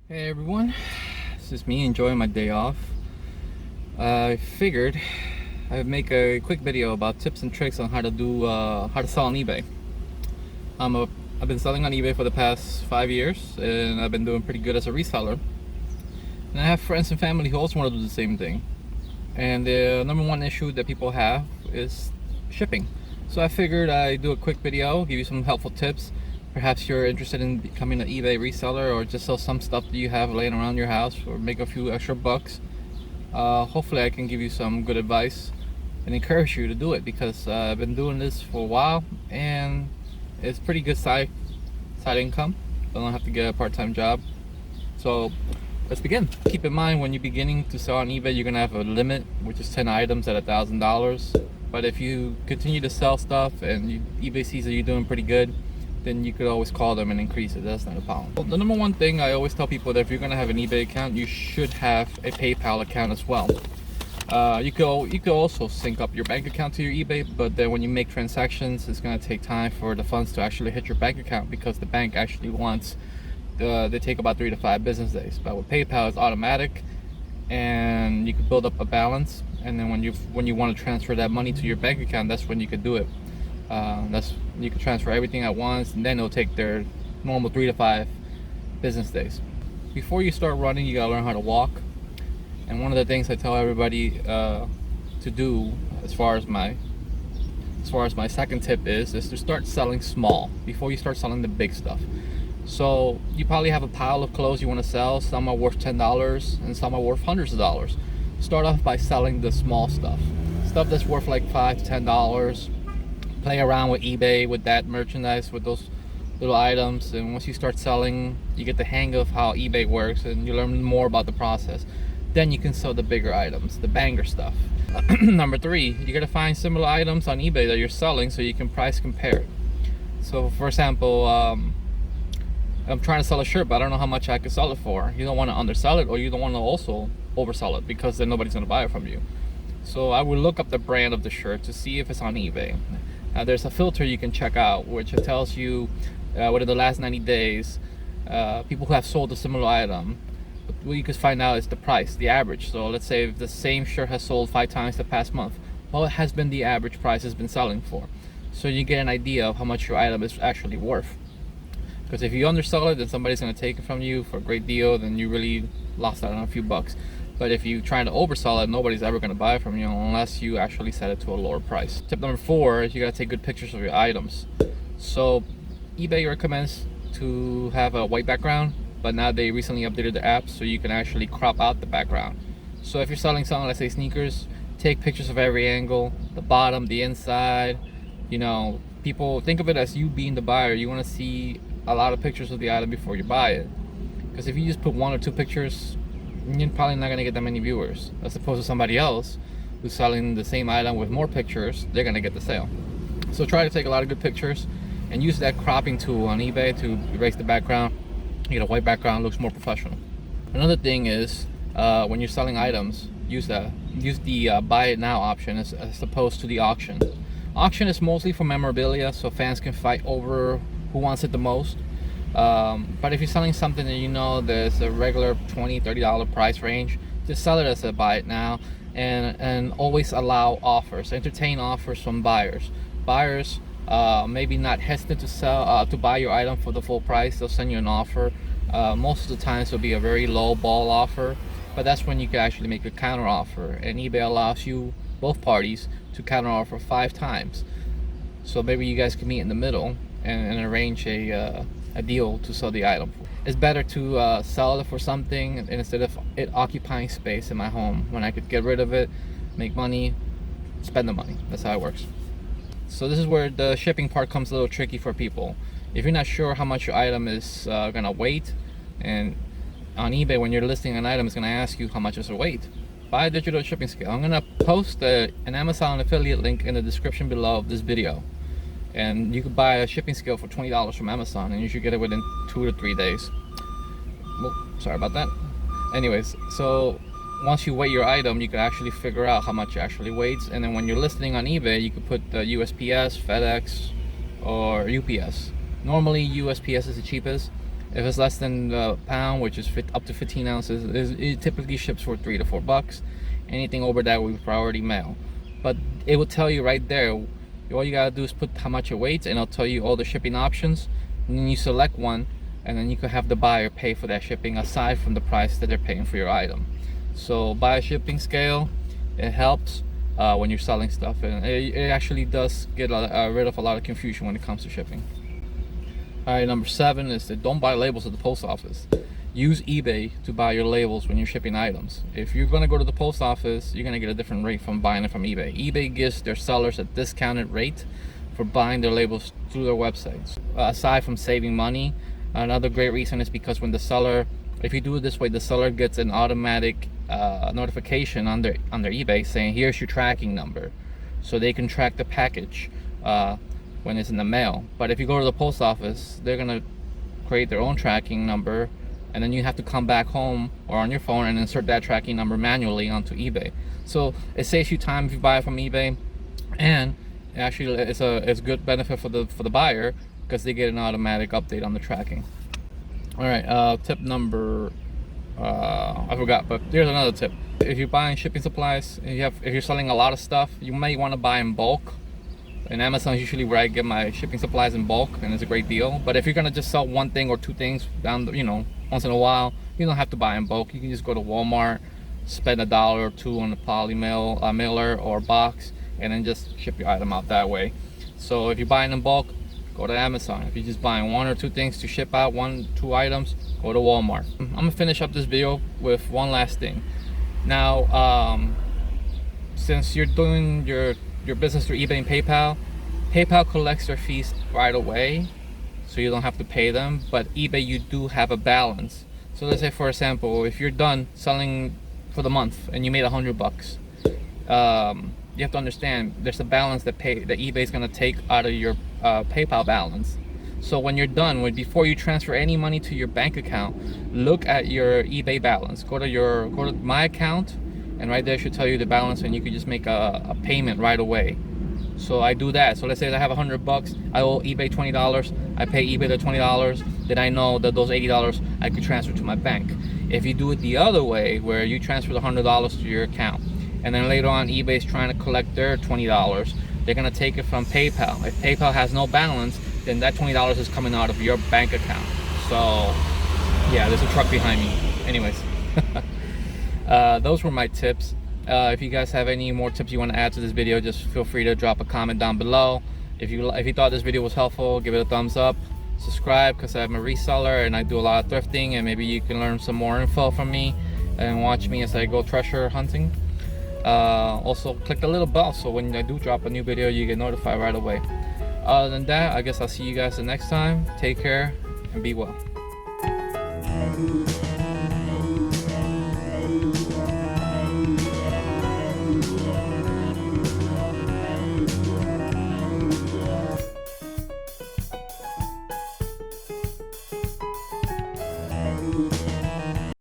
Hey everyone, this is me enjoying my day off. I figured I'd make a quick video about tips and tricks on how to sell on eBay. I've been selling on eBay for the past 5 years, and I've been doing pretty good as a reseller. And I have friends and family who also want to do the same thing. And the number one issue that people have is shipping. So I figured I'd do a quick video, give you some helpful tips. Perhaps you're interested in becoming an eBay reseller, or just sell some stuff that you have laying around your house, or make a few extra bucks. Hopefully I can give you some good advice and encourage you to do it, because I've been doing this for a while and it's pretty good side income. I don't have to get a part-time job. So let's begin. Keep in mind, when you're beginning to sell on eBay, you're gonna have a limit, which is 10 items at $1,000. But if you continue to sell stuff and eBay sees that you're doing pretty good, then you could always call them and increase it. That's not a problem. Well, the number one thing I always tell people, that if you're gonna have an eBay account, you should have a PayPal account as well. You could also sync up your bank account to your eBay, but then when you make transactions, it's gonna take time for the funds to actually hit your bank account, because the bank actually wants they take about 3 to 5 business days. But with PayPal, it's automatic, and you can build up a balance, and then when you want to transfer that money to your bank account, that's when you could do it. You can transfer everything at once, and then it'll take their normal 3 to 5 business days. Before you start running, you gotta learn how to walk. And one of the things I tell everybody to do, as far as my second tip is to start selling small before you start selling the big stuff. So you probably have a pile of clothes you want to sell. Some are worth $10 and some are worth hundreds of dollars. Start off by selling the small stuff that's worth like $5 to $10. Play around with eBay with that merchandise, with those little items, and once you start selling, you get the hang of how eBay works and you learn more about the process. Then you can sell the bigger items, the banger stuff. Number 3, you gotta find similar items on eBay that you're selling so you can price compare. So for example, I'm trying to sell a shirt, but I don't know how much I could sell it for. You don't want to undersell it, or you don't want to also oversell it, because then nobody's gonna buy it from you. So I would look up the brand of the shirt to see if it's on eBay. There's a filter you can check out, which tells you within the last 90 days people who have sold a similar item. But what you can find out is the price, the average. So let's say if the same shirt has sold 5 times the past month, what has been the average price has been selling for? So you get an idea of how much your item is actually worth. Because if you undersell it, then somebody's going to take it from you for a great deal, then you really lost out on a few bucks. But if you try to oversell it, nobody's ever going to buy it from you unless you actually set it to a lower price. Tip number 4 is you got to take good pictures of your items. So eBay recommends to have a white background, but now they recently updated the app so you can actually crop out the background. So if you're selling something, let's say sneakers, take pictures of every angle, the bottom, the inside. You know, people think of it as you being the buyer. You want to see a lot of pictures of the item before you buy it, because if you just put 1 or 2 pictures, you're probably not going to get that many viewers, as opposed to somebody else who's selling the same item with more pictures. They're going to get the sale. So try to take a lot of good pictures and use that cropping tool on eBay to erase the background. You get a white background, looks more professional. Another thing is, when you're selling items, use the buy it now option as opposed to the auction. Auction is mostly for memorabilia, so fans can fight over who wants it the most. But if you're selling something that you know there's a regular $20, $30 price range, just sell it as a buy it now, and always allow offers. Entertain offers from buyers. Buyers maybe not hesitant to sell to buy your item for the full price. They'll send you an offer. Most of the times it'll be a very low ball offer, but that's when you can actually make a counter offer, and eBay allows you, both parties, to counter offer 5 times. So maybe you guys can meet in the middle and arrange a deal to sell the item. It's better to sell it for something instead of it occupying space in my home, when I could get rid of it, make money, spend the money. That's how it works. So this is where the shipping part comes a little tricky for people. If you're not sure how much your item is gonna weight, and on eBay when you're listing an item, it's gonna ask you how much is the weight. Buy a digital shipping scale. I'm gonna post an Amazon affiliate link in the description below of this video. And you could buy a shipping scale for $20 from Amazon, and you should get it within 2 to 3 days. Well, sorry about that. Anyways, so once you weigh your item, you can actually figure out how much it actually weighs. And then when you're listing on eBay, you could put the USPS, FedEx, or UPS. Normally USPS is the cheapest, If it's less than a pound, which is up to 15 ounces, it typically ships for $3 to $4. Anything over that will be priority mail. But it will tell you right there. All you gotta do is put how much it weighs, and it'll tell you all the shipping options. And then you select one, and then you can have the buyer pay for that shipping aside from the price that they're paying for your item. So buy a shipping scale. It helps when you're selling stuff, and it actually does get rid of a lot of confusion when it comes to shipping. All right, number 7 is that don't buy labels at the post office. Use eBay to buy your labels when you're shipping items. If you're gonna go to the post office, you're gonna get a different rate from buying it from eBay. eBay gives their sellers a discounted rate for buying their labels through their websites. Aside from saving money, another great reason is because when the seller, if you do it this way, the seller gets an automatic notification on their eBay saying, here's your tracking number, so they can track the package when it's in the mail. But if you go to the post office, they're gonna create their own tracking number, and then you have to come back home or on your phone and insert that tracking number manually onto eBay. So it saves you time if you buy it from eBay, and actually it's a good benefit for the buyer because they get an automatic update on the tracking. All right, tip number I forgot, but here's another tip. If you're buying shipping supplies, if you're selling a lot of stuff, you may want to buy in bulk. And Amazon is usually where I get my shipping supplies in bulk, and it's a great deal. But if you're gonna just sell one thing or two things down, once in a while, you don't have to buy in bulk. You can just go to Walmart, spend $1 or $2 on a poly mailer or box, and then just ship your item out that way. So if you're buying in bulk, go to Amazon. If you're just buying 1 or 2 things to ship out, 1-2 items, go to Walmart. I'm gonna finish up this video with one last thing. Now, since you're doing your business through eBay and PayPal collects their fees right away, so you don't have to pay them. But eBay, you do have a balance. So let's say, for example, if you're done selling for the month and you made $100, you have to understand there's a balance that eBay is going to take out of your PayPal balance. So when you're done, before you transfer any money to your bank account, look at your eBay balance. Go to my account, and right there should tell you the balance, and you can just make a payment right away. So I do that. So let's say I have $100, I owe eBay $20, I pay eBay the $20, then I know that those $80 I could transfer to my bank. If you do it the other way, where you transfer the $100 to your account, and then later on eBay is trying to collect their $20, they're gonna take it from PayPal. If PayPal has no balance, then that $20 is coming out of your bank account. So yeah, there's a truck behind me. Anyways. Those were my tips. If you guys have any more tips you want to add to this video, just feel free to drop a comment down below. If you thought this video was helpful, give it a thumbs up. Subscribe, because I'm a reseller and I do a lot of thrifting, and maybe you can learn some more info from me and watch me as I go treasure hunting. Also click the little bell so when I do drop a new video you get notified right away. Other than that, I guess I'll see you guys the next time. Take care and be well.